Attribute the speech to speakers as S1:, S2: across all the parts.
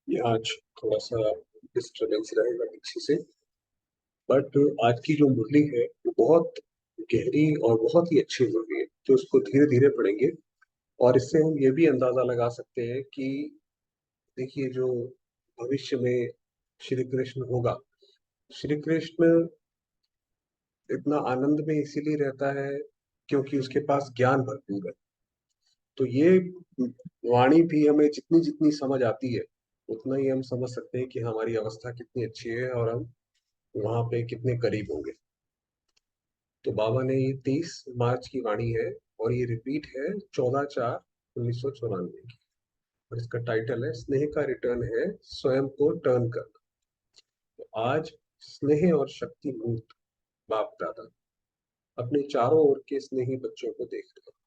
S1: ये आज थोड़ा सा डिस्टरबेंस रहेगा पीछे से। बट आज की जो मुरली है वो बहुत गहरी और बहुत ही अच्छी मुरली है, तो उसको धीरे धीरे पढ़ेंगे। और इससे हम ये भी अंदाजा लगा सकते हैं कि देखिए, जो भविष्य में श्री कृष्ण होगा, श्री कृष्ण इतना आनंद में इसीलिए रहता है क्योंकि उसके पास ज्ञान भरपूर है। तो ये वाणी भी हमें जितनी जितनी समझ आती है, उतना ही हम समझ सकते हैं कि हमारी अवस्था कितनी अच्छी है और हम वहां पे कितने करीब होंगे। तो बाबा ने ये 30 मार्च की वाणी है, और ये रिपीट है 14/4/1994 की। और इसका टाइटल है स्नेह का रिटर्न है, स्वयं को टर्न करना। तो आज स्नेह और शक्ति मूर्त बाप दादा अपने चारों ओर के स्नेही बच्चों को देख रहे हैं।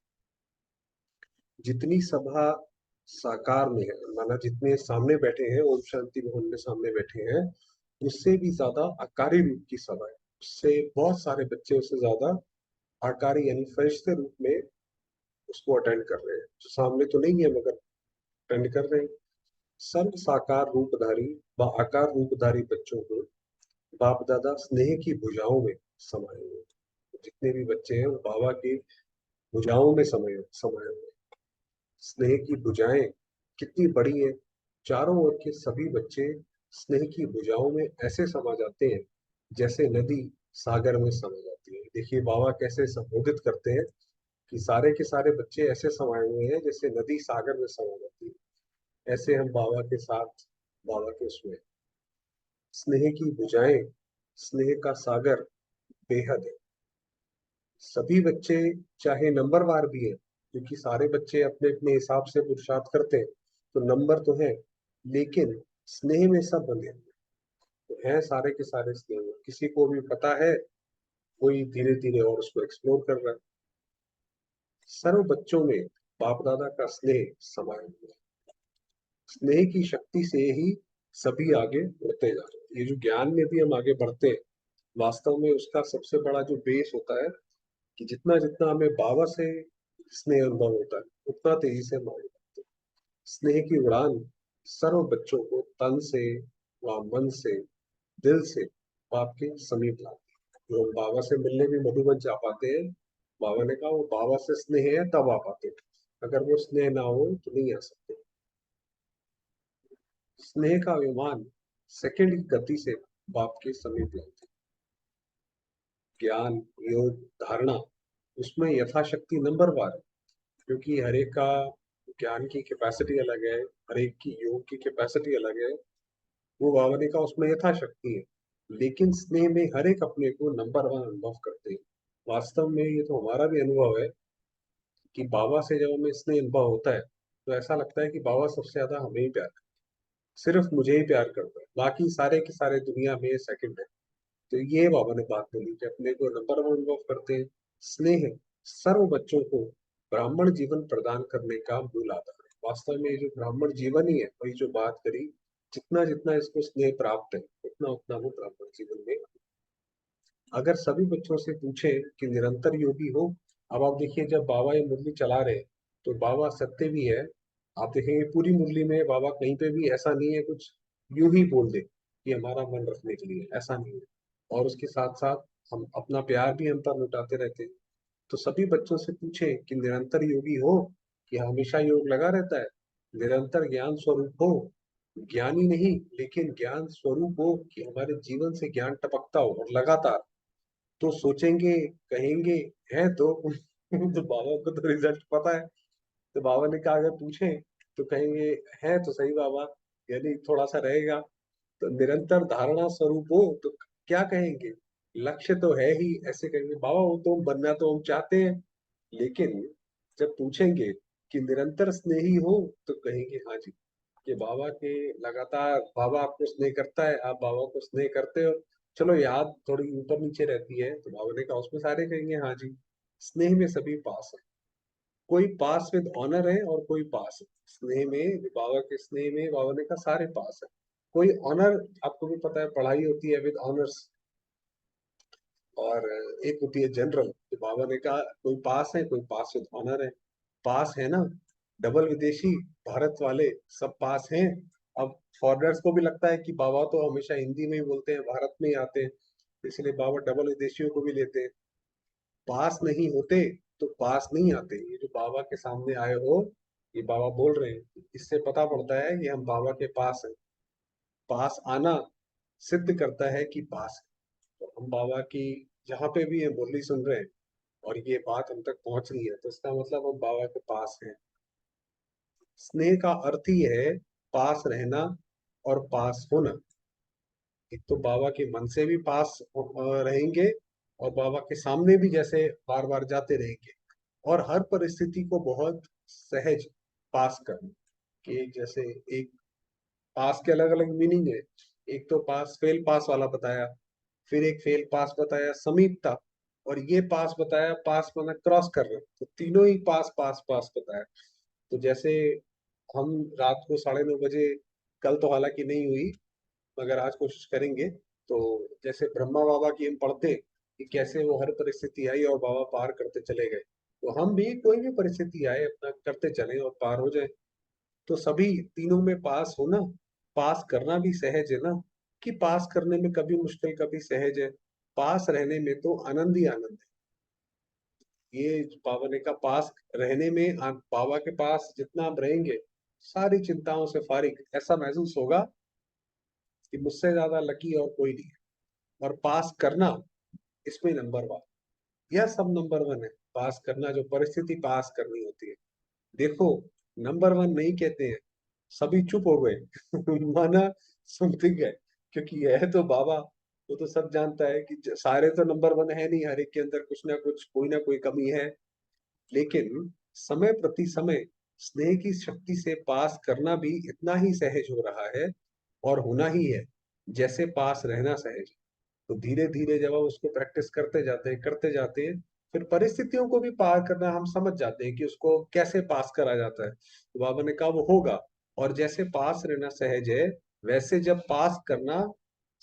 S1: जितनी सभा साकार में है, माना जितने सामने बैठे हैं, ओम शांति भवन में सामने बैठे हैं, उससे भी ज्यादा आकारी रूप की सभा है। उससे बहुत सारे बच्चे उससे ज्यादा आकारी यानी फरिश्ते रूप में उसको अटेंड कर रहे हैं, जो सामने तो नहीं है मगर अटेंड कर रहे हैं। सर्व साकार रूपधारी व आकार रूपधारी बच्चों को बाप दादा स्नेह की भुजाओं में समाये हुए हैं। जितने भी बच्चे हैं वो बाबा की भुजाओं में समाये समाये हुए हैं। स्नेह की भुजाएं कितनी बड़ी हैं। चारों ओर के सभी बच्चे स्नेह की भुजाओं में ऐसे समा जाते हैं जैसे नदी सागर में समा जाती है। देखिए बाबा कैसे संबोधित करते हैं कि सारे के सारे बच्चे ऐसे समाये हुए हैं जैसे नदी सागर में समा जाती है। ऐसे हम बाबा के साथ, बाबा के उसमें स्नेह की बुझाएं, स्नेह का सागर बेहद है। सभी बच्चे चाहे नंबरवार भी हैं, क्योंकि सारे बच्चे अपने अपने हिसाब से पुरुषार्थ करते हैं, तो नंबर तो है, लेकिन स्नेह में सब बंधे हैं। तो है सारे के सारे स्नेह में, किसी को भी पता है, कोई धीरे धीरे और उसको एक्सप्लोर कर रहा है। सर्व बच्चों में बाप दादा का स्नेह समाया हुआ है। स्नेह की शक्ति से ही सभी आगे बढ़ते जा रहे हैं। ये जो ज्ञान में भी हम आगे बढ़ते हैं, वास्तव में उसका सबसे बड़ा जो बेस होता है कि जितना जितना हमें बाबा से स्नेह अनुभव होता है, उतना तेजी से हम आगे बढ़ते हैं। स्नेह की उड़ान सर्व बच्चों को तन से व मन से, दिल से बाप के समीप लाती है। जो हम बाबा से मिलने भी मधुबन जा पाते हैं, बाबा ने कहा वो बाबा से स्नेह है तब आ पाते हैं, अगर वो स्नेह ना हो तो नहीं आ सकते। स्नेह का विमान सेकंड की गति से बाप के समीप लाते। ज्ञान, योग, धारणा, उसमें यथाशक्ति नंबर वार है, क्योंकि हर एक का ज्ञान की कैपेसिटी अलग है, हर एक की योग की कैपेसिटी अलग है। वो बाबा ने कहा उसमें यथाशक्ति है, लेकिन स्नेह में हर एक अपने को नंबर वन अनुभव करते हैं। वास्तव में ये तो हमारा भी अनुभव है कि बाबा से जब हमें स्नेह अनुभव होता है, तो ऐसा लगता है कि बाबा सबसे ज्यादा हमें ही प्यार, सिर्फ मुझे ही प्यार करता है, बाकी सारे के सारे दुनिया में सेकंड है। तो ये बाबा ने बात बोली कि अपने को नंबर वन अनुभव करते हैं। स्नेह सर्व बच्चों को ब्राह्मण जीवन प्रदान करने का मूल आधार है। वास्तव में ये जो ब्राह्मण जीवन ही है, वही जो बात करी, जितना जितना इसको स्नेह प्राप्त है, उतना उतना वो ब्राह्मण जीवन में। अगर सभी बच्चों से पूछे कि निरंतर योगी हो, अब आप देखिए जब बाबा ये मुरली चला रहे हैं, तो बाबा सत्य भी है। आप देखेंगे पूरी मुरली में बाबा कहीं पे भी ऐसा नहीं है कुछ यूं ही बोल दे कि हमारा मन रखने के लिए, ऐसा नहीं है। और उसके साथ साथ हम अपना प्यार भी हम पर लुटाते रहते हैं। तो सभी बच्चों से पूछे कि निरंतर योगी हो, कि हमेशा योग लगा रहता है, निरंतर ज्ञान स्वरूप हो, ज्ञानी नहीं लेकिन ज्ञान स्वरूप हो, कि हमारे जीवन से ज्ञान टपकता हो और लगातार। तो सोचेंगे, कहेंगे, है तो तो बाबा को तो रिजल्ट पता है। तो बाबा ने कहा अगर पूछे तो कहेंगे है तो सही बाबा, यानी थोड़ा सा रहेगा। तो निरंतर धारणा स्वरूप हो तो क्या कहेंगे, लक्ष्य तो है ही, ऐसे कहेंगे बाबा वो तो बनना तो हम चाहते हैं। लेकिन जब पूछेंगे कि निरंतर स्नेही हो, तो कहेंगे हाँ जी, कि बाबा के लगातार बाबा आपको स्नेह करता है, आप बाबा को स्नेह करते हो। चलो याद थोड़ी ऊपर नीचे रहती है, तो बाबा ने कहा उसमें सारे कहेंगे हाँ जी। स्नेह में सभी पास है, कोई पास विद ऑनर है और कोई पास है। स्नेह में बाबा के स्नेह में बाबा ने कहा सारे पास है। कोई ऑनर, आपको भी पता है पढ़ाई होती है विद ऑनर्स, और एक होती है जनरल। तो बाबा ने कहा कोई पास है, कोई पास विद ऑनर है। पास है ना, डबल विदेशी भारत वाले सब पास हैं, अब फॉरेनर्स को भी लगता है कि बाबा तो हमेशा हिंदी में ही बोलते हैं, भारत में ही आते हैं, इसलिए बाबा डबल विदेशियों को भी लेते हैं। पास नहीं होते तो पास नहीं आते। ये जो बाबा के सामने आए हो, ये बाबा बोल रहे हैं, इससे पता पड़ता है कि हम बाबा के पास हैं। पास आना सिद्ध करता है कि पास है। तो हम बाबा की जहाँ पे भी ये मुरली सुन रहे हैं और ये बात हम तक पहुंच रही है, तो इसका मतलब हम बाबा के पास हैं। स्नेह का अर्थ ही है पास रहना और पास होना। एक तो बाबा के मन से भी पास रहेंगे, और बाबा के सामने भी जैसे बार बार जाते रहेंगे, और हर परिस्थिति को बहुत सहज पास करना। कि एक जैसे एक पास के अलग अलग मीनिंग है। एक तो पास फेल पास वाला बताया, फिर एक फेल पास बताया समीपता, और ये पास बताया पास माना क्रॉस कर रहे, तो तीनों ही पास पास पास बताया। तो जैसे हम रात को 9:30 बजे, कल तो हालांकि नहीं हुई, मगर आज कोशिश करेंगे, तो जैसे ब्रह्मा बाबा की हम पढ़ते कि कैसे वो हर परिस्थिति आई और बाबा पार करते चले गए, तो हम भी कोई भी परिस्थिति आए अपना करते चले और पार हो जाए। तो सभी तीनों में पास होना, पास करना भी सहज है ना, कि पास करने में कभी मुश्किल कभी सहज है, पास रहने में तो आनंद ही आनंद है। ये बाबा ने कहा पास रहने में बाबा के पास जितना आप रहेंगे, सारी चिंताओं से फारिग ऐसा महसूस होगा कि मुझसे ज्यादा लकी और कोई नहीं है। और पास करना, इसमें नंबर वन, यह सब नंबर वन है। पास करना, जो परिस्थिति पास करनी होती है। देखो, नंबर वन नहीं कहते हैं, सभी चुप हो गए माना समथिंग है, क्योंकि यह तो बाबा, वो तो सब जानता है कि सारे तो नंबर वन है नहीं, हर एक के अंदर कुछ ना कोई कमी है। लेकिन समय प्रति समय स्नेह की शक्ति से पास करना भी इतना ही सहज हो रहा है, और होना ही है, जैसे पास रहना सहज है। तो धीरे धीरे जब हम उसको प्रैक्टिस करते जाते हैं, फिर परिस्थितियों को भी पार करना हम समझ जाते हैं कि उसको कैसे पास करा जाता है। तो बाबा ने कहा वो होगा। और जैसे पास रहना सहज है, वैसे जब पास करना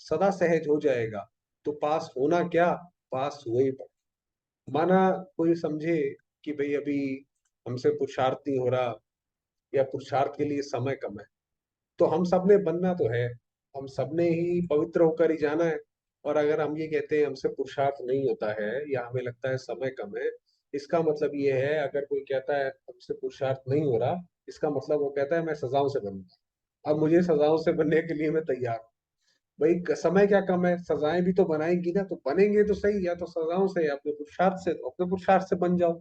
S1: सदा सहज हो जाएगा, तो पास होना क्या, पास हुए ही। माना कोई समझे कि भाई अभी हमसे पुरुषार्थ नहीं हो रहा, या पुरुषार्थ के लिए समय कम है, तो हम सबने बनना तो है, हम सबने ही पवित्र होकर ही जाना है। और अगर हम ये कहते हैं हमसे पुरुषार्थ नहीं होता है, या हमें लगता है समय कम है, इसका मतलब ये है, अगर कोई कहता है हमसे पुरुषार्थ नहीं हो रहा, इसका मतलब वो कहता है मैं सजाओं से बनूंगा। अब मुझे सजाओं से बनने के लिए मैं तैयार हूँ। भाई समय क्या कम है, सजाएं भी तो बनाएंगी ना, तो बनेंगे तो सही, या तो सजाओं से या अपने पुरुषार्थ से, तो अपने पुरुषार्थ से बन जाओ।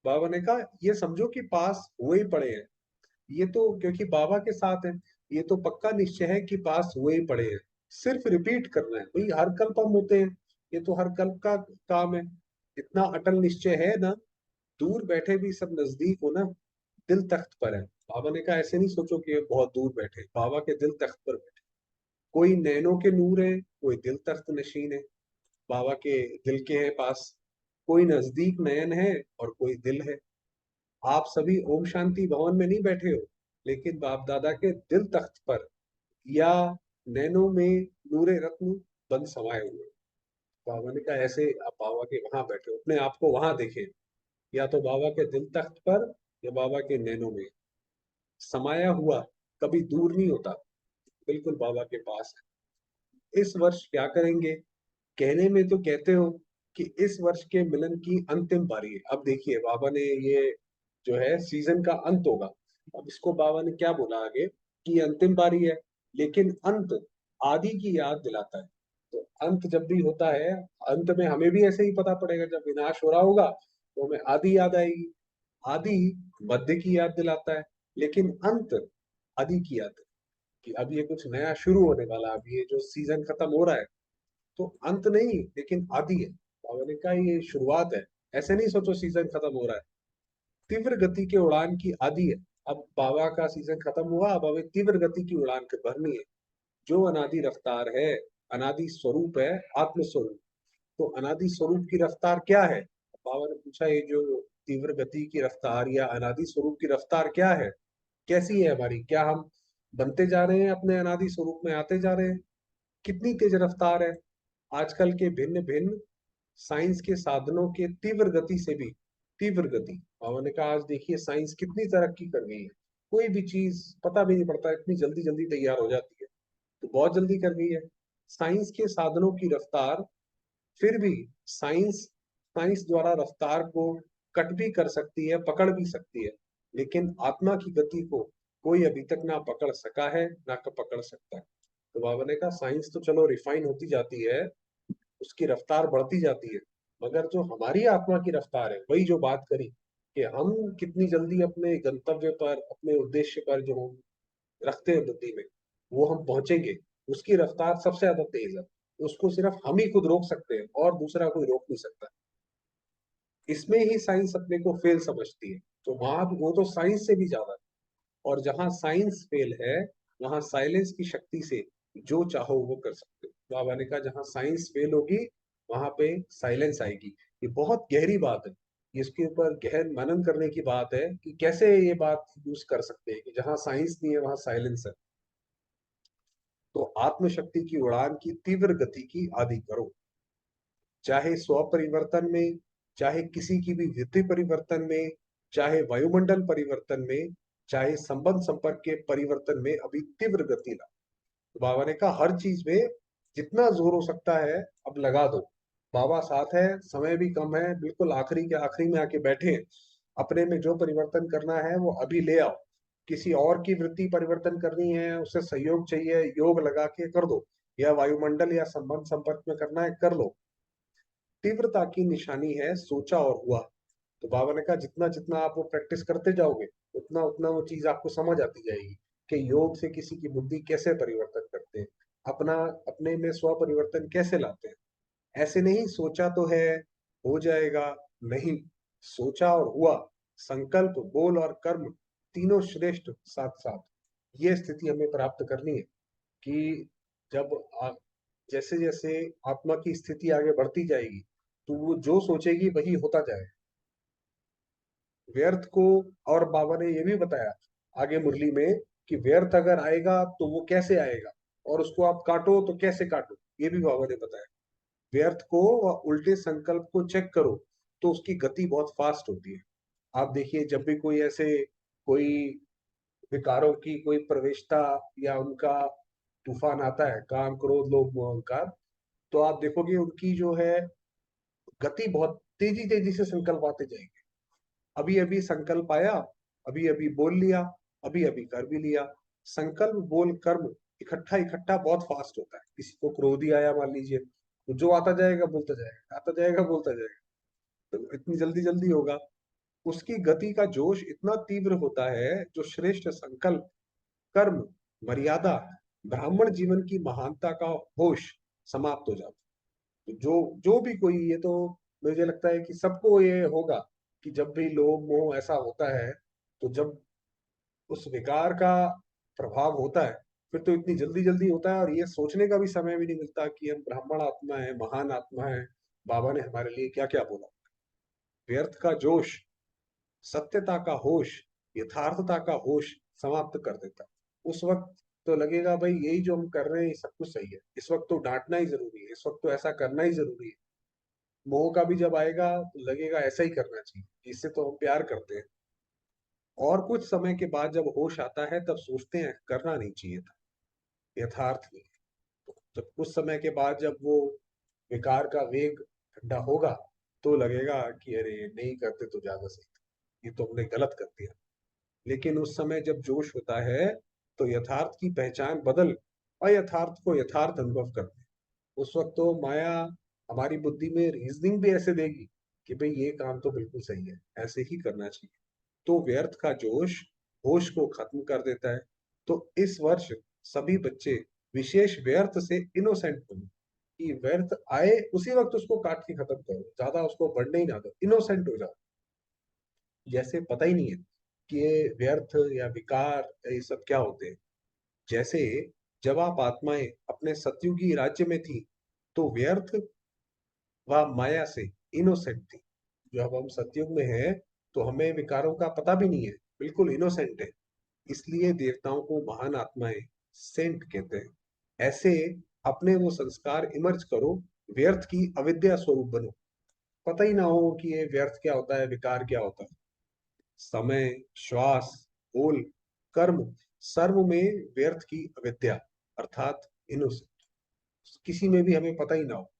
S1: बाबा ने कहा ये समझो कि पास हुए ही पड़े हैं। ये तो क्योंकि बाबा के साथ है, ये तो पक्का निश्चय है कि पास हुए ही पड़े हैं। सिर्फ रिपीट करना है भाई, हर कल्प हम होते हैं, ये तो हर कल्प का काम है। इतना अटल निश्चय है ना, दूर बैठे भी सब नजदीक हो ना, दिल तख्त पर है। बाबा ने कहा ऐसे नहीं सोचो कि ये बहुत दूर बैठे, बाबा के दिल तख्त पर बैठे। कोई नैनों के नूर है, कोई दिल तख्त नशीन है, बाबा के दिल के है पास। कोई नजदीक नयन है और कोई दिल है। आप सभी ओम शांति भवन में नहीं बैठे हो, लेकिन बाप दादा के दिल तख्त पर, या नैनों में नूरे रत्न बंद समाये हुए। बाबा ने कहा ऐसे आप बाबा के वहां बैठे हो, अपने आप को वहां देखें, या तो बाबा के दिल तख्त पर, या बाबा के नैनों में समाया हुआ, कभी दूर नहीं होता, बिल्कुल बाबा के पास है। इस वर्ष क्या करेंगे, कहने में तो कहते हो कि इस वर्ष के मिलन की अंतिम बारी है। अब देखिए बाबा ने ये जो है सीजन का अंत होगा, अब इसको बाबा ने क्या बोला आगे कि ये अंतिम बारी है, लेकिन अंत आदि की याद दिलाता है। तो अंत जब भी होता है, अंत में हमें भी ऐसे ही पता पड़ेगा, जब विनाश हो रहा होगा तो हमें आदि याद आएगी। आदि मध्य की याद दिलाता है, लेकिन अंत आदि की याद है, कि अब ये कुछ नया शुरू होने वाला है। अब ये जो सीजन खत्म हो रहा है, तो अंत नहीं लेकिन आदि है। बाबा ने कहा ये शुरुआत है, ऐसे नहीं सोचो सीजन खत्म हो रहा है। तीव्र गति के उड़ान की आदि है। अब बाबा का सीजन खत्म हुआ, अब हमें तीव्र गति की उड़ान भरनी है। जो अनादि रफ्तार है, अनादि स्वरूप है, आत्म स्वरूप। तो अनादि स्वरूप की रफ्तार क्या है, बाबा ने पूछा, ये जो तीव्र गति की रफ्तार या अनादि स्वरूप की रफ्तार क्या है, कैसी है हमारी, क्या हम बनते जा रहे हैं, अपने अनादि स्वरूप में आते जा रहे हैं, कितनी तेज रफ्तार है। आजकल के भिन्न भिन्न साइंस के साधनों के तीव्र गति से भी तीव्र गति, बाबा ने कहा आज देखिए साइंस कितनी तरक्की कर गई है। कोई भी चीज पता भी नहीं पड़ता, इतनी जल्दी जल्दी तैयार हो जाती है। तो बहुत जल्दी कर गई है। साइंस के साधनों की रफ्तार, फिर भी साइंस साइंस द्वारा रफ्तार को कट भी कर सकती है, पकड़ भी सकती है, लेकिन आत्मा की गति को कोई अभी तक ना पकड़ सका है ना पकड़ सकता है। तो बाबा ने कहा साइंस तो चलो रिफाइन होती जाती है, उसकी रफ्तार बढ़ती जाती है, मगर जो हमारी आत्मा की रफ्तार है, वही जो बात करी कि हम कितनी जल्दी अपने गंतव्य पर, अपने उद्देश्य पर जो रखते हैं बुद्धि में, वो हम पहुंचेंगे, उसकी रफ्तार सबसे ज्यादा तेज है। उसको सिर्फ हम ही खुद रोक सकते हैं और दूसरा कोई रोक नहीं सकता। इसमें ही साइंस अपने को फेल समझती है। तो वहां वो तो साइंस से भी ज्यादा है। और जहां साइंस फेल है, वहां साइलेंस की शक्ति से जो चाहो वो कर सकते हो। बाबा ने कहा जहां साइंस फेल होगी, वहां पे साइलेंस आएगी। ये बहुत गहरी बात है। इसके ऊपर गहन मनन करने की बात है कि कैसे ये बात यूज कर सकते हैं कि जहां साइंस नहीं है वहां साइलेंस है। तो आत्मशक्ति की उड़ान की तीव्र गति की आदि करो, चाहे स्व परिवर्तन में, चाहे किसी की भी वृत्ति परिवर्तन में, चाहे वायुमंडल परिवर्तन में, चाहे संबंध संपर्क के परिवर्तन में अभी तीव्र गति ला। तो बाबा ने कहा हर चीज में जितना जोर हो सकता है अब लगा दो। बाबा साथ है, समय भी कम है, बिल्कुल आखिरी के आखिरी में आके बैठे हैं। अपने में जो परिवर्तन करना है वो अभी ले आओ। किसी और की वृत्ति परिवर्तन करनी है, उसे सहयोग चाहिए, योग लगा के कर दो, या वायुमंडल या संबंध संपर्क में करना है कर लो। तीव्रता की निशानी है सोचा और हुआ। तो बाबा ने कहा जितना जितना आप वो प्रैक्टिस करते जाओगे, उतना उतना वो चीज आपको समझ आती जाएगी कि योग से किसी की बुद्धि कैसे परिवर्तन करते हैं, अपना अपने में स्व परिवर्तन कैसे लाते हैं। ऐसे नहीं सोचा तो है, हो जाएगा, नहीं, सोचा और हुआ, संकल्प बोल और कर्म तीनों श्रेष्ठ साथ साथ, ये स्थिति हमें प्राप्त करनी है। कि जब आप जैसे जैसे आत्मा की स्थिति आगे बढ़ती जाएगी, तो वो जो सोचेगी वही होता जाएगा, व्यर्थ को। और बाबा ने ये भी बताया आगे मुरली में कि व्यर्थ अगर आएगा तो वो कैसे आएगा, और उसको आप काटो तो कैसे काटो, ये भी बाबा ने बताया। व्यर्थ को और उल्टे संकल्प को चेक करो तो उसकी गति बहुत फास्ट होती है। आप देखिए जब भी कोई ऐसे कोई विकारों की कोई प्रवेशता या उनका तूफान आता है, काम क्रोध लोभ मोह अहंकार, तो आप देखोगे उनकी जो है गति बहुत तेजी तेजी से संकल्प आते जाएंगे। अभी अभी संकल्प आया, अभी अभी बोल लिया, अभी अभी कर भी लिया। संकल्प बोल कर्म इकट्ठा इकट्ठा बहुत फास्ट होता है। किसी को क्रोध ही आया मान लीजिए, तो जो आता जाएगा बोलता जाएगा, आता जाएगा बोलता जाएगा, तो इतनी जल्दी जल्दी होगा। उसकी गति का जोश इतना तीव्र होता है, जो श्रेष्ठ संकल्प कर्म मर्यादा ब्राह्मण जीवन की महानता का होश समाप्त हो जाता है। तो जो जो भी कोई, ये तो मुझे लगता है कि सबको ये होगा कि जब भी लोभ मोह ऐसा होता है, तो जब उस विकार का प्रभाव होता है, फिर तो इतनी जल्दी जल्दी होता है और ये सोचने का भी समय भी नहीं मिलता कि हम ब्राह्मण आत्मा है, महान आत्मा है, बाबा ने हमारे लिए क्या क्या बोला। व्यर्थ का जोश, सत्यता का होश, यथार्थता का होश समाप्त कर देता है। उस वक्त तो लगेगा भाई यही जो हम कर रहे हैं ये सब कुछ सही है, इस वक्त तो डांटना ही जरूरी है, इस वक्त तो ऐसा करना ही जरूरी है। मोह का भी जब आएगा तो लगेगा ऐसा ही करना चाहिए, इससे तो हम प्यार करते हैं। और कुछ समय के बाद जब होश आता है तब सोचते हैं करना नहीं चाहिए था, यथार्थ नहीं। तो जब कुछ समय के बाद जब वो विकार का वेग ठंडा होगा, तो लगेगा कि अरे नहीं करते तो ज्यादा सही था, ये तो हमने गलत कर दिया। लेकिन उस समय जब जोश होता है, तो यथार्थ की पहचान बदल अयथार्थ को यथार्थ अनुभव करते हैं। उस वक्त तो माया हमारी बुद्धि में रीजनिंग भी ऐसे देगी कि भाई ये काम तो बिल्कुल सही है, ऐसे ही करना चाहिए। तो व्यर्थ का जोश होश को खत्म कर देता है। तो इस वर्ष सभी बच्चे विशेष व्यर्थ से इनोसेंट बनो, कि व्यर्थ आए उसी वक्त उसको काट के खत्म करो, ज्यादा उसको बढ़ने ही ना दो, इनोसेंट हो जाओ, जैसे पता ही नहीं है कि ये व्यर्थ या विकार ये सब क्या होते हैं। जैसे जब आप आत्माएं अपने सतयुगी राज्य में थी, तो व्यर्थ व माया से इनोसेंट थी। जब हम सतयुग में हैं, तो हमें विकारों का पता भी नहीं है, बिल्कुल इनोसेंट है। इसलिए देवताओं को महान आत्माएं सेंट कहते हैं। ऐसे अपने वो संस्कार इमर्ज करो, व्यर्थ की अविद्या स्वरूप बनो। पता ही ना हो कि ये व्यर्थ क्या होता है, विकार क्या होता है। समय, श्वास, बोल, कर्म सर्व में व्यर्थ की अविद्या अर्थात इनोसेंट, किसी में भी हमें पता ही ना हो।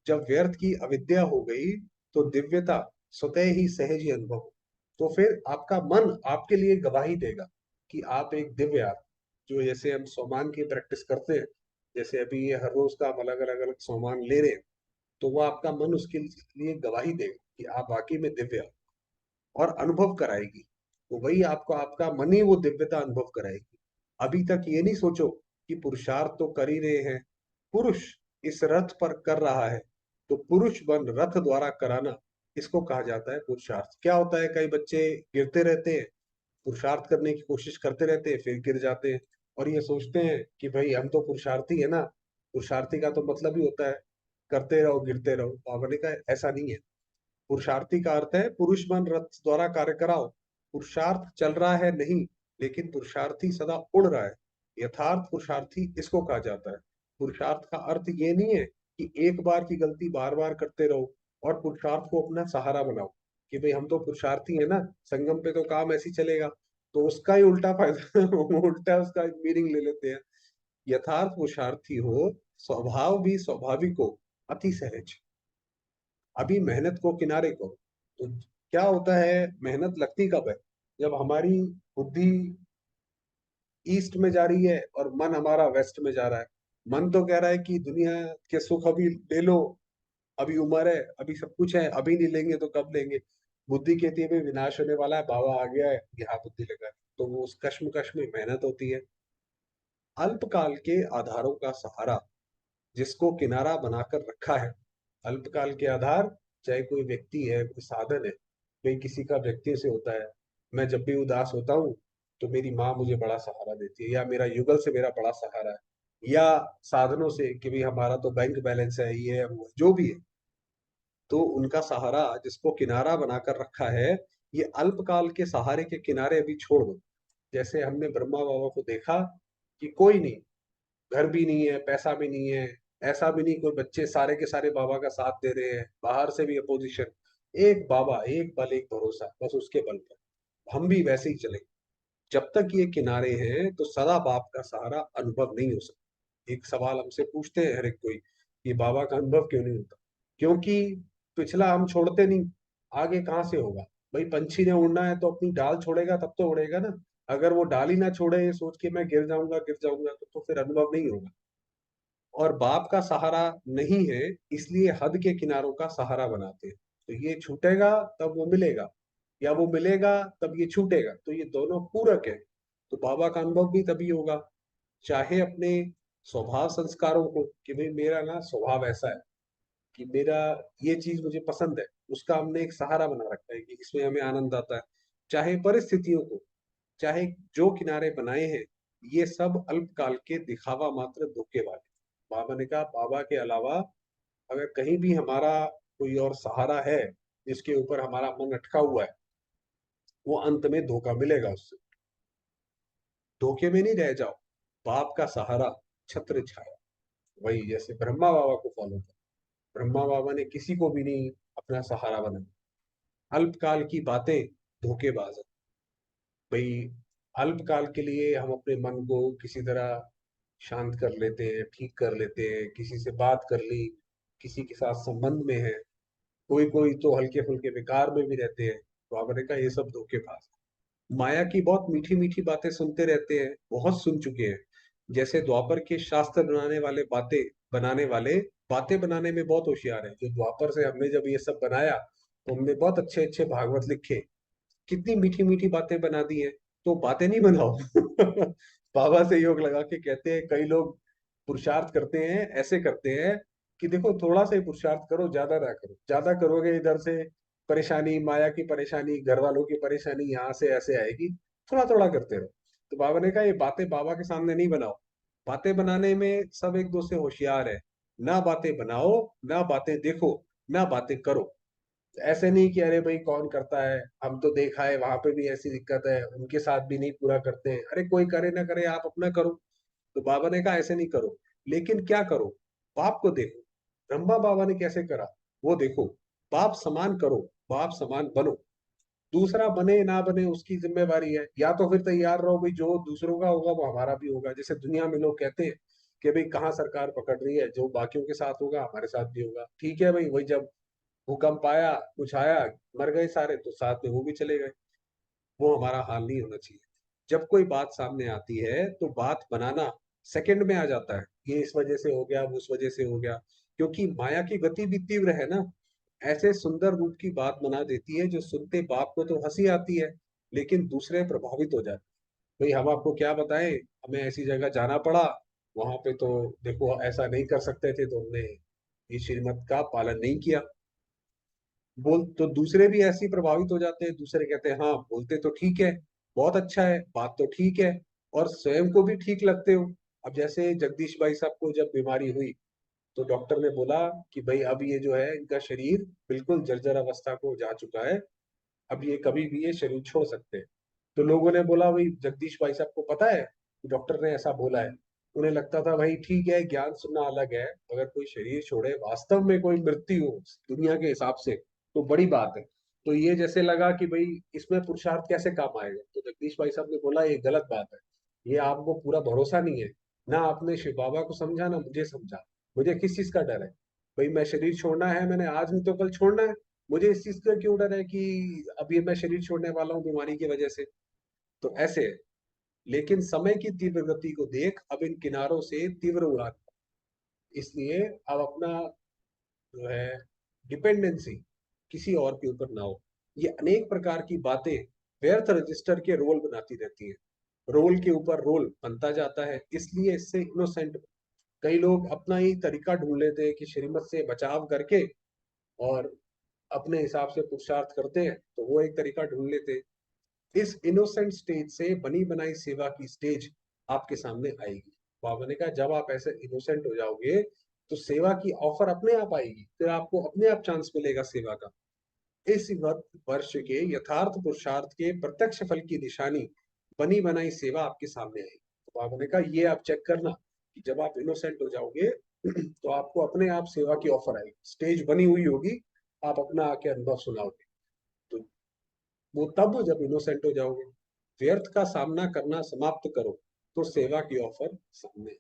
S1: जब व्यर्थ की अविद्या हो गई तो दिव्यता स्वतः ही सहज ही अनुभव हो। तो फिर आपका मन आपके लिए गवाही देगा कि आप एक दिव्य आत्मा, जो जैसे हम सोमान की प्रैक्टिस करते हैं, जैसे अभी ये हर रोज का हम अलग अलग अलग सोमान ले रहे हैं, तो वो आपका मन उसके लिए गवाही देगा कि आप वाकई में दिव्य हो, और अनुभव कराएगी। तो वही आपको आपका मन ही वो दिव्यता अनुभव कराएगी। अभी तक ये नहीं सोचो कि पुरुषार्थ तो कर ही रहे हैं, पुरुष इस रथ पर कर रहा है, तो पुरुष बन रथ द्वारा कराना, इसको कहा जाता है पुरुषार्थ। क्या होता है, कई बच्चे गिरते रहते हैं, पुरुषार्थ करने की कोशिश करते रहते हैं, फिर गिर जाते हैं, और ये सोचते हैं कि भाई हम तो पुरुषार्थी है ना। पुरुषार्थी का तो मतलब ही होता है करते रहो गिरते रहो। बाबा ने कहा ऐसा नहीं है। पुरुषार्थी का अर्थ है पुरुष मन रथ द्वारा कार्य कराओ। पुरुषार्थ चल रहा है नहीं, लेकिन पुरुषार्थी सदा उड़ रहा है। यथार्थ पुरुषार्थी इसको कहा जाता है। पुरुषार्थ का अर्थ ये नहीं है कि एक बार की गलती बार बार करते रहो और पुरुषार्थ को अपना सहारा बनाओ कि भाई हम तो पुरुषार्थी है ना, संगम पे तो काम ऐसे ही चलेगा। तो उसका ही उल्टा फायदा उल्टा उसका मीनिंग ले लेते हैं। यथार्थ पुरुषार्थी हो, स्वभाव भी स्वाभाविक हो, अति सहज। अभी मेहनत को किनारे करो। तो क्या होता है, मेहनत लगती कब है, जब हमारी बुद्धि ईस्ट में जा रही है और मन हमारा वेस्ट में जा रहा है। मन तो कह रहा है कि दुनिया के सुख अभी ले लो, अभी उम्र है, अभी सब कुछ है, अभी नहीं लेंगे तो कब लेंगे। बुद्धि कहती है भाई विनाश होने वाला है, बाबा आ गया है, यहाँ बुद्धि लगा। तो वो उस कश्मकश में मेहनत होती है। अल्पकाल के आधारों का सहारा जिसको किनारा बनाकर रखा है। अल्पकाल के आधार, चाहे कोई व्यक्ति है, कोई साधन है, कोई किसी का व्यक्ति से होता है। मैं जब भी उदास होता हूँ तो मेरी माँ मुझे बड़ा सहारा देती है, या मेरा युगल से मेरा बड़ा सहारा है, या साधनों से कि भाई हमारा तो बैंक बैलेंस है, ये है वो है, जो भी है। तो उनका सहारा जिसको किनारा बनाकर रखा है, ये अल्पकाल के सहारे के किनारे अभी छोड़ दो। जैसे हमने ब्रह्मा बाबा को देखा कि कोई नहीं, घर भी नहीं है, पैसा भी नहीं है, ऐसा भी नहीं कोई बच्चे सारे के सारे बाबा का साथ दे रहे हैं, बाहर से भी अपोजिशन। एक बाबा, एक बल, एक भरोसा, बस उसके बल पर हम भी वैसे ही चले। जब तक ये किनारे हैं तो सदा बाप का सहारा अनुभव नहीं हो सकता। एक सवाल हमसे पूछते हैं हर एक कोई, ये बाबा का अनुभव क्यों नहीं होता? क्योंकि पिछला हम छोड़ते नहीं, आगे कहाँ से होगा। भाई पंछी ने उड़ना है तो अपनी डाल छोड़ेगा तब तो उड़ेगा ना। अगर वो डाल ही ना छोड़े, ये सोच के मैं गिर जाऊंगा, तो फिर अनुभव नहीं होगा। और बाप का सहारा नहीं है, इसलिए हद के किनारों का सहारा बनाते हैं। तो ये छूटेगा तब वो मिलेगा, या वो मिलेगा तब ये छूटेगा, तो ये दोनों पूरक है। तो बाबा का अनुभव भी तभी होगा, चाहे अपने स्वभाव संस्कारों को, कि भाई मेरा ना स्वभाव ऐसा है कि मेरा ये चीज मुझे पसंद है, उसका हमने एक सहारा बना रखा है कि इसमें हमें आनंद आता है। चाहे परिस्थितियों को, चाहे जो किनारे बनाए हैं, ये सब अल्पकाल के दिखावा मात्र, धोखे वाले। बाबा ने कहा बाबा के अलावा अगर कहीं भी हमारा कोई और सहारा है जिसके ऊपर हमारा मन अटका हुआ है, वो अंत में धोखा मिलेगा उससे। धोखे में नहीं रह जाओ, बाप का सहारा, छत्र छाया। वही जैसे ब्रह्मा बाबा को फॉलो करो। ब्रह्मा बाबा ने किसी को भी नहीं अपना सहारा बनाया। अल्पकाल की बातें धोखेबाज है। भाई अल्पकाल के लिए हम अपने मन को किसी तरह शांत कर लेते हैं, ठीक कर लेते हैं, किसी से बात कर ली, किसी के साथ संबंध में है। कोई कोई तो हल्के फुल्के विकार में भी रहते हैं। तो आपने कहा ये सब धोखेबाज है। माया की बहुत मीठी मीठी बातें सुनते रहते हैं, बहुत सुन चुके हैं। जैसे द्वापर के शास्त्र बनाने वाले, बातें बनाने में बहुत होशियार है। जो द्वापर से हमने जब ये सब बनाया, तो हमने बहुत अच्छे अच्छे भागवत लिखे, कितनी मीठी मीठी बातें बना दी है। तो बातें नहीं बनाओ बाबा से योग लगा के कहते हैं, कई लोग पुरुषार्थ करते हैं, ऐसे करते हैं कि देखो थोड़ा सा ही पुरुषार्थ करो, ज्यादा ना करो। ज्यादा करोगे इधर से परेशानी, माया की परेशानी, घर वालों की परेशानी यहाँ से ऐसे आएगी। थोड़ा थोड़ा करते रहो। तो बाबा ने कहा ये बातें बाबा के सामने नहीं बनाओ। बातें बनाने में सब एक दो से होशियार है। ना बातें बनाओ, ना बातें देखो, ना बातें करो। ऐसे नहीं कि अरे भाई कौन करता है, हम तो देखा है वहां पे भी ऐसी दिक्कत है, उनके साथ भी नहीं पूरा करते हैं। अरे कोई करे ना करे, आप अपना करो। तो बाबा ने कहा ऐसे नहीं करो, लेकिन क्या करो, बाप को देखो। ब्रह्मा बाबा ने कैसे करा वो देखो। बाप समान करो, बाप समान बनो। दूसरा बने ना बने उसकी जिम्मेवारी है, या तो फिर तैयार रहो भाई जो दूसरों का होगा वो हमारा भी होगा। जैसे दुनिया में लोग कहते हैं कि भाई कहाँ सरकार पकड़ रही है, जो बाकियों के साथ होगा हमारे साथ भी होगा। ठीक है भाई, वही जब भूकंप आया, कुछ आया, मर गए सारे, तो साथ में वो भी चले गए। वो हमारा हाल नहीं होना चाहिए। जब कोई बात सामने आती है तो बात बनाना सेकंड में आ जाता है, ये इस वजह से हो गया, वो उस वजह से हो गया। क्योंकि माया की गति भी तीव्र है ना। ऐसे सुंदर रूप की बात बना देती है जो सुनते बाप को तो हंसी आती है, लेकिन दूसरे प्रभावित हो जाते हैं। भाई हम आपको क्या बताएं, हमें ऐसी जगह जाना पड़ा, वहां पे तो देखो ऐसा नहीं कर सकते थे, तो हमने ये श्रीमत का पालन नहीं किया। बोल तो दूसरे भी ऐसे ही प्रभावित हो जाते हैं, दूसरे कहते हैं हाँ बोलते तो ठीक है, बहुत अच्छा है, बात तो ठीक है, और स्वयं को भी ठीक लगते हो। अब जैसे जगदीश भाई साहब को जब बीमारी हुई, तो डॉक्टर ने बोला कि भाई अब ये जो है इनका शरीर बिल्कुल जर्जर अवस्था को जा चुका है, अब ये कभी भी ये शरीर छोड़ सकते हैं। तो लोगों ने बोला भाई जगदीश भाई साहब को पता है कि डॉक्टर ने ऐसा बोला है। उन्हें लगता था भाई ठीक है, ज्ञान सुनना अलग है, अगर कोई शरीर छोड़े, वास्तव में कोई मृत्यु हो दुनिया के हिसाब से, तो बड़ी बात है। तो ये जैसे लगा कि भाई इसमें पुरुषार्थ कैसे काम आएगा, तो जगदीश भाई साहब ने बोला ये गलत बात है, ये आपको पूरा भरोसा नहीं है, ना आपने शिव बाबा को समझा ना मुझे समझा। मुझे किस चीज का डर है, भाई मैं शरीर छोड़ना है, मैंने आज नहीं तो कल छोड़ना है। मुझे इस चीज का क्यों डर है कि अभी मैं शरीर छोड़ने वाला हूँ बीमारी की वजह से। तो ऐसे है। लेकिन समय की तीव्र गति को देख अब इन किनारों से तीव्र उड़ान, इसलिए अब अपना जो है डिपेंडेंसी किसी और के ऊपर ना हो। ये अनेक प्रकार की बातें व्यर्थ रजिस्टर के रोल बनाती रहती है, रोल के ऊपर रोल बनता जाता है, इसलिए इससे इनोसेंट कई लोग अपना ही तरीका ढूंढ लेते हैं कि श्रीमत से बचाव करके और अपने हिसाब से पुरुषार्थ करते हैं, तो वो एक तरीका ढूंढ लेते हैं। इस इनोसेंट स्टेज से बनी बनाई सेवा की स्टेज आपके सामने आएगी। बाबा ने कहा जब आप ऐसे इनोसेंट हो जाओगे तो सेवा की ऑफर अपने आप आएगी, फिर आपको अपने आप चांस मिलेगा सेवा का। इस वर्ष के यथार्थ पुरुषार्थ के प्रत्यक्ष फल की निशानी बनी बनाई सेवा आपके सामने आएगी। तो बाबा ने कहा ये आप चेक करना कि जब आप इनोसेंट हो जाओगे तो आपको अपने आप सेवा की ऑफर आएगी, स्टेज बनी हुई होगी, आप अपना आके अनुभव सुनाओगे। तो वो तब जब इनोसेंट हो जाओगे। व्यर्थ का सामना करना समाप्त करो तो सेवा की ऑफर सामने है।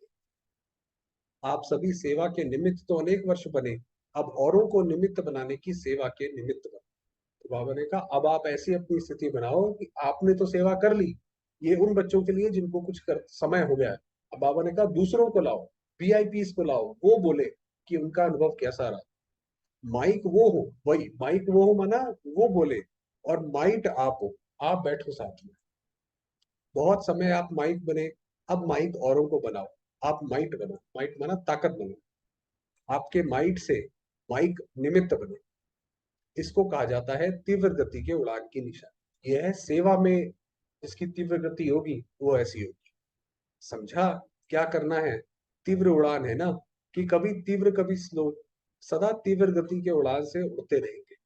S1: आप सभी सेवा के निमित्त तो अनेक वर्ष बने, अब औरों को निमित्त बनाने की सेवा के निमित्त बनो। तो बाबा ने कहा अब आप ऐसी अपनी स्थिति बनाओ कि आपने तो सेवा कर ली, ये उन बच्चों के लिए जिनको कुछ समय हो गया है। अब बाबा ने कहा दूसरों को लाओ, वीआईपीस को लाओ, वो बोले कि उनका अनुभव कैसा रहा। माइक वो हो, वही माइक वो हो माना वो बोले, और माइट आप हो, आप बैठो साथ में। बहुत समय आप माइक बने, अब माइक औरों को बनाओ। आप माइट बनो, माइट माना ताकत बनो, आपके माइट से माइक निमित्त बने। इसको कहा जाता है तीव्र गति के उड़ान की निशानी। यह है सेवा में जिसकी तीव्र गति होगी वो ऐसी होगी। समझा क्या करना है? तीव्र उड़ान है ना, कि कभी तीव्र कभी स्लो, सदा तीव्र गति के उड़ान से उड़ते रहेंगे।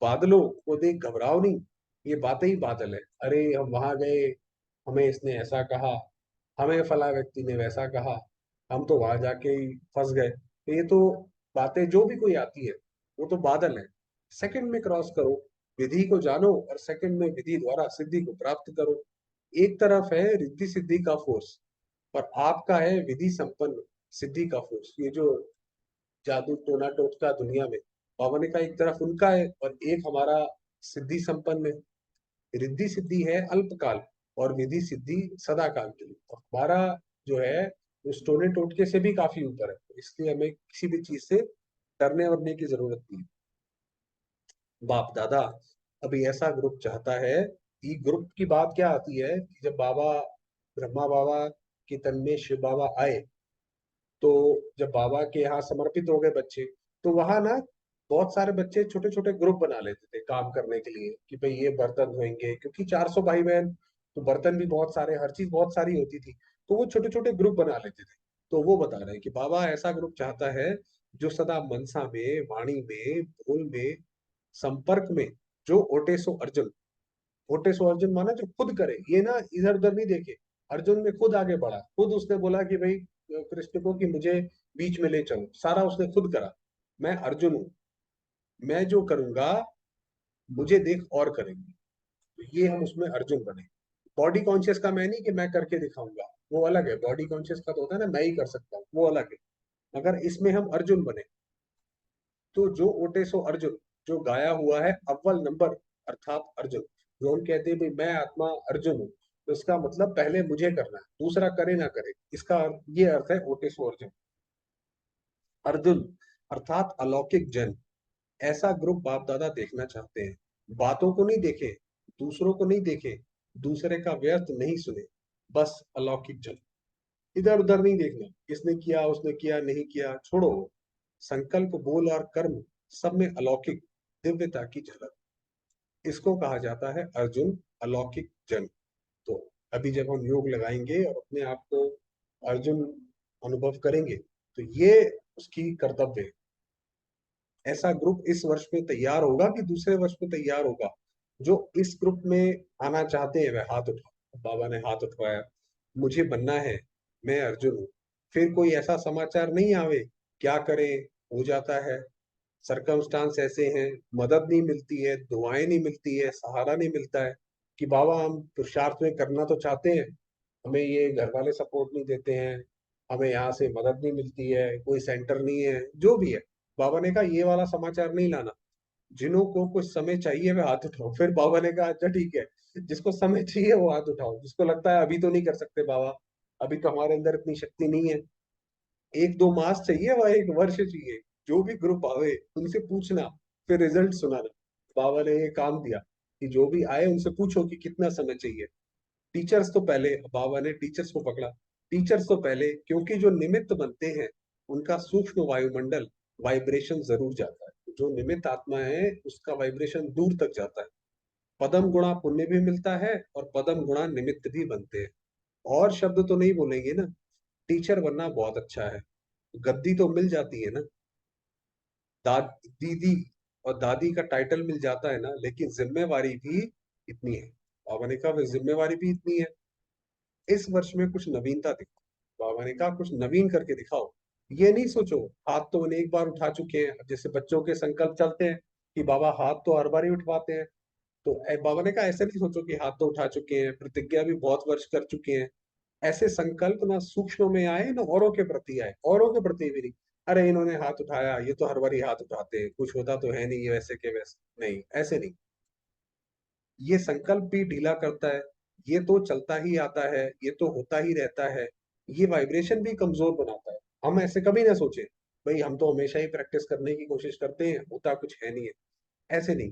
S1: बादलों को देख घबराओ नहीं, ये बातें ही बादल है। अरे हम वहां गए, हमें इसने ऐसा कहा, हमें फला व्यक्ति ने वैसा कहा, हम तो वहां जाके ही फंस गए। तो ये तो बातें जो भी कोई आती है वो तो बादल है। सेकंड में क्रॉस करो, विधि को जानो और सेकंड में विधि द्वारा सिद्धि को प्राप्त करो। एक तरफ है रिद्धि सिद्धि का फोर्स, और आपका है विधि संपन्न सिद्धि का फोर्स। ये जो जादू टोना टोटका दुनिया में, बाबा का एक तरफ उनका है और एक हमारा सिद्धि संपन्न है। रिद्धि सिद्धि है अल्पकाल, और विधि सिद्धि सदा काल के लिए। और हमारा जो है वो टोने टोटके से भी काफी ऊपर है, इसलिए हमें किसी भी चीज से डरने वरने की जरूरत नहीं। बाप दादा अभी ऐसा ग्रुप चाहता है। ये ग्रुप की बात क्या आती है कि जब बाबा ब्रह्मा बाबा के तन में शिव बाबा आए, तो जब बाबा के यहाँ समर्पित हो गए बच्चे, तो वहां ना बहुत सारे बच्चे छोटे छोटे ग्रुप बना लेते थे काम करने के लिए, कि भाई ये बर्तन धोएंगे, क्योंकि 400 भाई बहन, तो बर्तन भी बहुत सारे, हर चीज बहुत सारी होती थी, तो वो छोटे छोटे ग्रुप बना लेते थे। तो वो बता रहे हैं कि बाबा ऐसा ग्रुप चाहता है जो सदा मनसा में, वाणी में, बोल में, संपर्क में, जो ओटे सो अर्जुन। छोटे सो अर्जुन माना जो खुद करे, ये ना इधर उधर नहीं देखे। अर्जुन ने खुद आगे बढ़ा, खुद उसने बोला कि भाई कृष्ण को कि मुझे बीच में ले चलो, सारा उसने खुद करा। मैं अर्जुन हूं, मैं जो करूंगा मुझे देख और करेंगे। तो ये हम उसमें अर्जुन बने। बॉडी कॉन्शियस का मैं नहीं कि मैं करके दिखाऊंगा, वो अलग है। बॉडी कॉन्शियस का तो होता है ना मैं ही कर सकता हूँ, वो अलग है। अगर इसमें हम अर्जुन बने, तो जो ओटे सो अर्जुन जो गाया हुआ है अव्वल नंबर, अर्थात अर्जुन, जो हम कहते हैं भाई मैं आत्मा अर्जुन हूँ, तो इसका मतलब पहले मुझे करना है, दूसरा करे ना करे, इसका ये अर्थ है ओटे सो अर्जुन। अर्जुन अर्थात अलौकिक जन, ऐसा ग्रुप बाप दादा देखना चाहते हैं। बातों को नहीं देखे, दूसरों को नहीं देखे, दूसरे का व्यर्थ नहीं सुने, बस अलौकिक जन। इधर उधर नहीं देखना, इसने किया उसने किया नहीं किया, छोड़ो। संकल्प बोल और कर्म सब में अलौकिक दिव्यता की झलक, इसको कहा जाता है अर्जुन, अलौकिक जन। तो अभी जब हम योग लगाएंगे और अपने आप को अर्जुन अनुभव करेंगे, तो ये उसकी कर्तव्य है। ऐसा ग्रुप इस वर्ष में तैयार होगा कि दूसरे वर्ष में तैयार होगा। जो इस ग्रुप में आना चाहते हैं वह हाथ उठाओ। बाबा ने हाथ उठवाया, मुझे बनना है, मैं अर्जुन हूँ। फिर कोई ऐसा समाचार नहीं आवे, क्या करें, हो जाता है, सरकमस्टांस ऐसे हैं, मदद नहीं मिलती है, दुआएं नहीं मिलती है, सहारा नहीं मिलता है, कि बाबा हम पुरुषार्थ में करना तो चाहते हैं, हमें ये घर वाले सपोर्ट नहीं देते हैं, हमें यहाँ से मदद नहीं मिलती है, कोई सेंटर नहीं है, जो भी है। बाबा ने कहा ये वाला समाचार नहीं लाना, जिन्हों को कुछ समय चाहिए वे हाथ उठाओ। फिर बाबा ने कहा अच्छा ठीक है, जिसको समय चाहिए वो हाथ उठाओ, जिसको लगता है अभी तो नहीं कर सकते बाबा, अभी तो हमारे अंदर इतनी शक्ति नहीं है, एक दो मास चाहिए व एक वर्ष चाहिए, जो भी ग्रुप आवे उनसे पूछना, फिर रिजल्ट सुनाना। बाबा ने ये काम दिया कि जो भी आए उनसे पूछो कि कितना समय चाहिए। टीचर्स तो पहले, बाबा ने टीचर्स को पकड़ा, टीचर्स तो पहले, क्योंकि जो निमित्त बनते हैं उनका सूक्ष्म वायुमंडल वाइब्रेशन जरूर जाता है, जो निमित्त आत्मा है उसका वाइब्रेशन दूर तक जाता है। पदम गुणा पुण्य भी मिलता है और पदम गुणा निमित्त भी बनते हैं। और शब्द तो नहीं बोलेंगे ना, टीचर बनना बहुत अच्छा है, गद्दी तो मिल जाती है ना, दीदी और दादी का टाइटल मिल जाता है ना, लेकिन जिम्मेवारी भी इतनी है। बाबा ने कहा जिम्मेवारी भी इतनी है, इस वर्ष में कुछ नवीनता दिखाओ। बाबा ने कहा कुछ नवीन करके दिखाओ। ये नहीं सोचो हाथ तो अनेक बार उठा चुके हैं, जैसे बच्चों के संकल्प चलते हैं कि बाबा हाथ तो हर बार ही उठवाते हैं, तो बाबा ने कहा ऐसे नहीं सोचो कि हाथ तो उठा चुके हैं, प्रतिज्ञा भी बहुत वर्ष कर चुके हैं। ऐसे संकल्प ना सूक्ष्म में आए ना औरों के प्रति आए, औरों के प्रति भी नहीं। अरे इन्होंने हाथ उठाया, ये तो हर बार ही हाथ उठाते हैं, कुछ होता तो है नहीं, ये वैसे के वैसे नहीं, ऐसे नहीं। ये संकल्प भी ढीला करता है, ये तो चलता ही आता है, ये तो होता ही रहता है, ये वाइब्रेशन भी कमजोर बनाता है। हम ऐसे कभी ना सोचे भाई हम तो हमेशा ही प्रैक्टिस करने की कोशिश करते हैं, होता कुछ है नहीं है, ऐसे नहीं।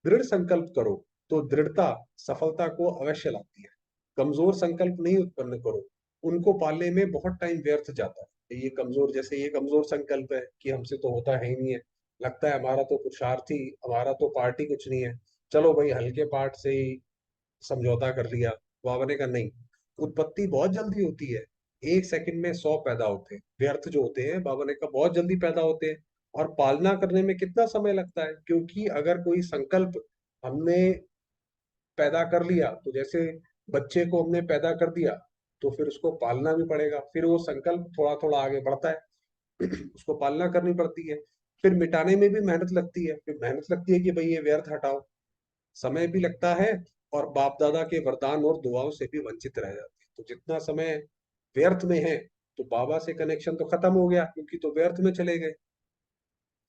S1: दृढ़ संकल्प करो तो दृढ़ता सफलता को अवश्य लाती है। कमजोर संकल्प नहीं उत्पन्न करो, उनको पालने में बहुत टाइम व्यर्थ जाता है। ये कमजोर, जैसे ये कमजोर संकल्प है कि हमसे तो होता है ही नहीं है, लगता है हमारा तो पुरुषार्थ ही, हमारा तो पार्ट ही कुछ नहीं है, चलो भाई हल्के पार्ट से ही समझौता कर लिया। बाबा ने कहा नहीं, उत्पत्ति बहुत जल्दी होती है, 1 सेकंड में 100 पैदा होते हैं, व्यर्थ जो होते हैं बाबा ने कहा बहुत जल्दी पैदा होते हैं। और पालना करने में कितना समय लगता है, क्योंकि अगर कोई संकल्प हमने पैदा कर लिया, तो जैसे बच्चे को हमने पैदा कर दिया, तो फिर उसको पालना भी पड़ेगा, फिर वो संकल्प थोड़ा थोड़ा आगे बढ़ता है, उसको पालना करनी पड़ती है, फिर मिटाने में भी मेहनत लगती है, फिर मेहनत लगती है कि भाई ये व्यर्थ हटाओ, समय भी लगता है, और बाप दादा के वरदान और दुआओं से भी वंचित रह जाते हैं। तो जितना समय व्यर्थ में है, तो बाबा से कनेक्शन तो खत्म हो गया, क्योंकि तो व्यर्थ में चले गए,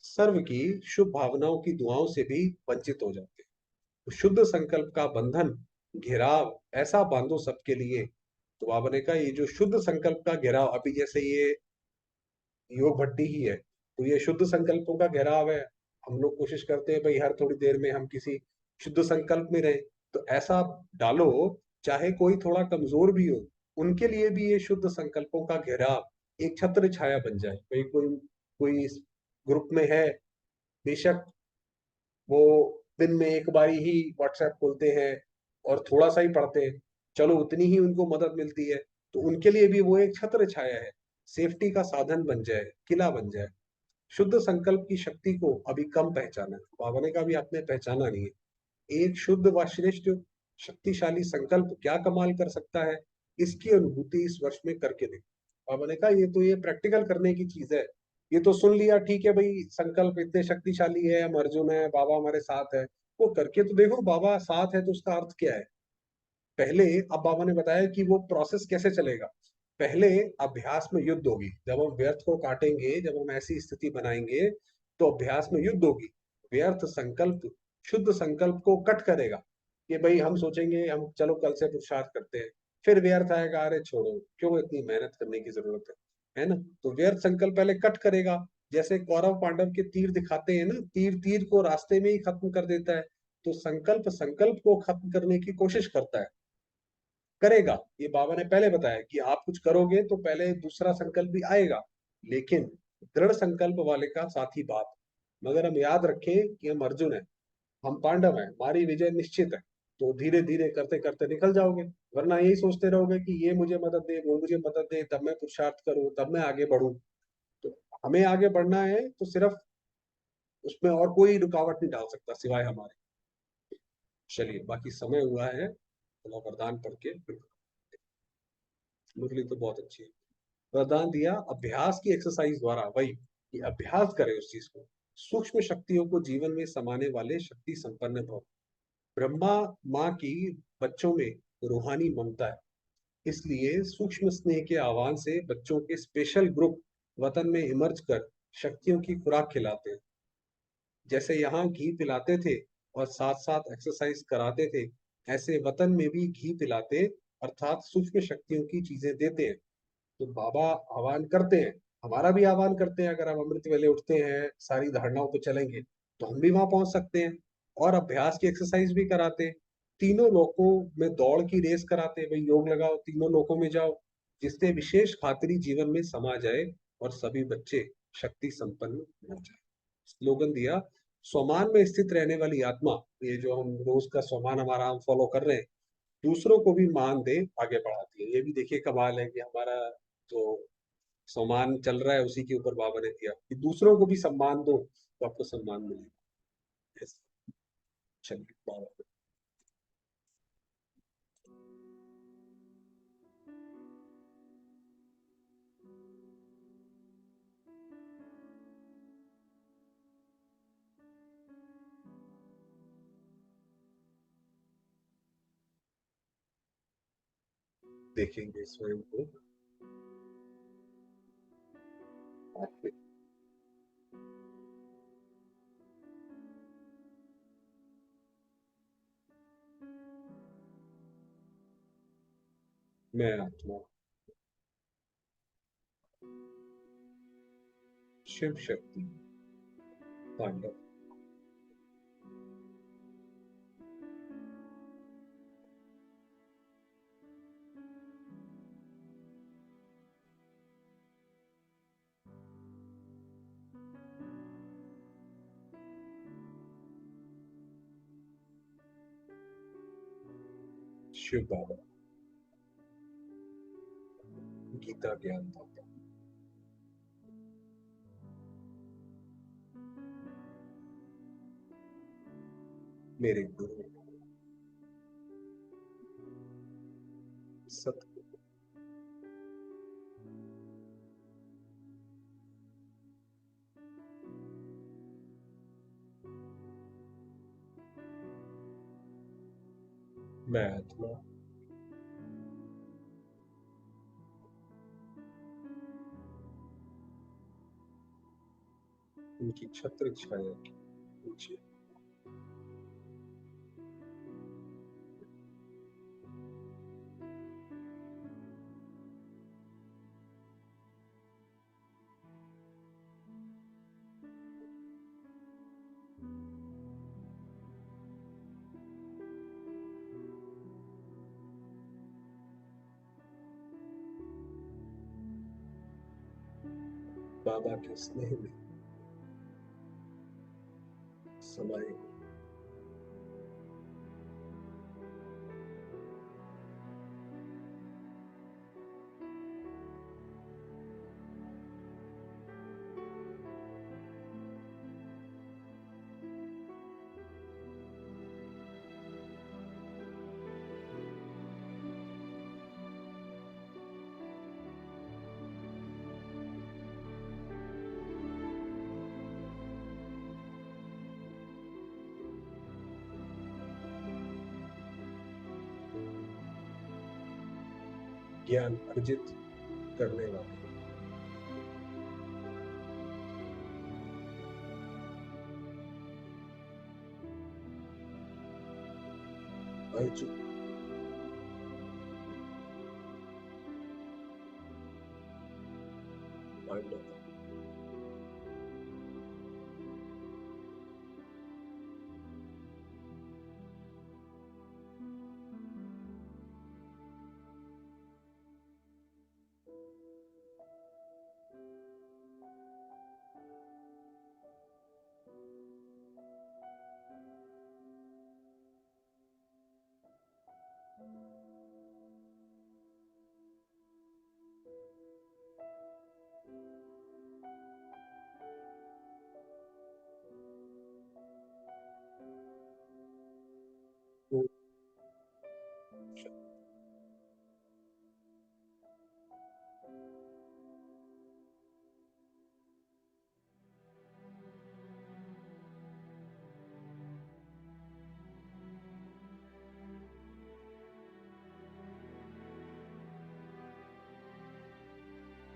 S1: सर्व की शुभ भावनाओं की दुआओं से भी वंचित हो जाते हैं। तो शुद्ध संकल्प का बंधन घेराव ऐसा बांधो सबके लिए। तो बाबा ने कहा ये जो शुद्ध संकल्प का घेराव, अभी जैसे ये योग भट्टी ही है, तो ये शुद्ध संकल्पों का घेराव है। हम लोग कोशिश करते हैं भाई हर थोड़ी देर में हम किसी शुद्ध संकल्प में रहे, तो ऐसा डालो, चाहे कोई थोड़ा कमजोर भी हो, उनके लिए भी ये शुद्ध संकल्पों का घेराव एक छत्र छाया बन जाए। भाई कोई कोई इस ग्रुप में है, बेशक वो दिन में एक बारी ही व्हाट्सएप खोलते हैं और थोड़ा सा ही पढ़ते हैं, चलो उतनी ही उनको मदद मिलती है, तो उनके लिए भी वो एक छत्र छाया है, सेफ्टी का साधन बन जाए, किला बन जाए। शुद्ध संकल्प की शक्ति को अभी कम पहचाना है, बाबा ने कहा भी आपने पहचाना नहीं है। एक शुद्ध व श्रेष्ठ शक्तिशाली संकल्प क्या कमाल कर सकता है, इसकी अनुभूति इस वर्ष में करके देखो। बाबा ने कहा ये तो ये प्रैक्टिकल करने की चीज है, ये तो सुन लिया ठीक है भाई, संकल्प इतने शक्तिशाली है, हम अर्जुन है, बाबा हमारे साथ है, उसको करके तो देखो, बाबा साथ है तो उसका अर्थ क्या है। पहले, अब बाबा ने बताया कि वो प्रोसेस कैसे चलेगा। पहले अभ्यास में युद्ध होगी, जब हम व्यर्थ को काटेंगे, जब हम ऐसी स्थिति बनाएंगे तो अभ्यास में युद्ध होगी। व्यर्थ संकल्प शुद्ध संकल्प को कट करेगा कि भाई हम सोचेंगे हम चलो कल से पुरुषार्थ करते हैं, फिर व्यर्थ आएगा, अरे छोड़ो क्यों इतनी मेहनत करने की जरूरत है ना। तो व्यर्थ संकल्प पहले कट करेगा। जैसे कौरव पांडव के तीर दिखाते हैं ना, तीर तीर को रास्ते में ही खत्म कर देता है। तो संकल्प संकल्प को खत्म करने की कोशिश करता है, करेगा। ये बाबा ने पहले बताया कि आप कुछ करोगे तो पहले दूसरा संकल्प भी आएगा, लेकिन दृढ़ संकल्प वाले का साथी बाप। मगर हम याद रखें कि हम अर्जुन है, हम पांडव हैं, हमारी विजय निश्चित है। तो धीरे धीरे करते करते निकल जाओगे, वरना यही सोचते रहोगे कि ये मुझे मदद दे, वो मुझे मदद दे, तब मैं पुरुषार्थ करूं, तब मैं आगे बढ़ूं। तो हमें आगे बढ़ना है तो सिर्फ उसमें और कोई रुकावट नहीं डाल सकता सिवाय हमारे। चलिए, बाकी समय हुआ है, थोड़ा वरदान पढ़ के फिर। मुरली तो बहुत अच्छी है। वरदान दिया अभ्यास की एक्सरसाइज द्वारा, वही कि अभ्यास करें उस चीज को। सूक्ष्म शक्तियों को जीवन में समाने वाले शक्ति संपन्न भव। ब्रह्मा माँ की बच्चों में रूहानी ममता है, इसलिए सूक्ष्म स्नेह के आह्वान से बच्चों के स्पेशल ग्रुप वतन में इमर्ज कर शक्तियों की खुराक खिलाते हैं। जैसे यहाँ घी पिलाते थे और साथ साथ एक्सरसाइज कराते थे, ऐसे वतन में भी घी पिलाते, अर्थात सूक्ष्म शक्तियों की चीजें देते हैं। तो बाबा आह्वान करते हैं, हमारा भी आह्वान करते हैं। अगर हम अमृत वेले उठते हैं, सारी धारणाओं पे चलेंगे, तो हम भी वहां पहुंच सकते हैं। और अभ्यास की एक्सरसाइज भी कराते हैं, तीनों लोकों में दौड़ की रेस कराते हैं, भाई योग लगाओ, तीनों लोकों में जाओ, जिससे विशेष खातिरी जीवन में समा जाए और सभी बच्चे शक्ति संपन्न हो जाए। स्लोगन दिया, स्वमान में स्थित रहने वाली आत्मा, ये जो हम रोज का स्वमान हमारा हम फॉलो कर रहे हैं, दूसरों को भी मान दे, आगे बढ़ाती है। ये भी देखिए कमाल है कि हमारा जो सम्मान चल रहा है उसी के ऊपर बाबा ने दिया कि दूसरों को भी सम्मान दो तो आपको सम्मान मिलेगा। Yes, चलिए बाबा। देखेंगे स्वयं को आप में। मैं आत्मा शिव शक्ति पांडव। शिव बाबा गीता ज्ञान दाता, मेरे गुरु सतगुरु। मैं आत्मा उनकी छत्र छाया के नीचे। बाबा के स्नेह में समाये। ज्ञान अर्जित करने वाले हैं। अर्जुन पांडव।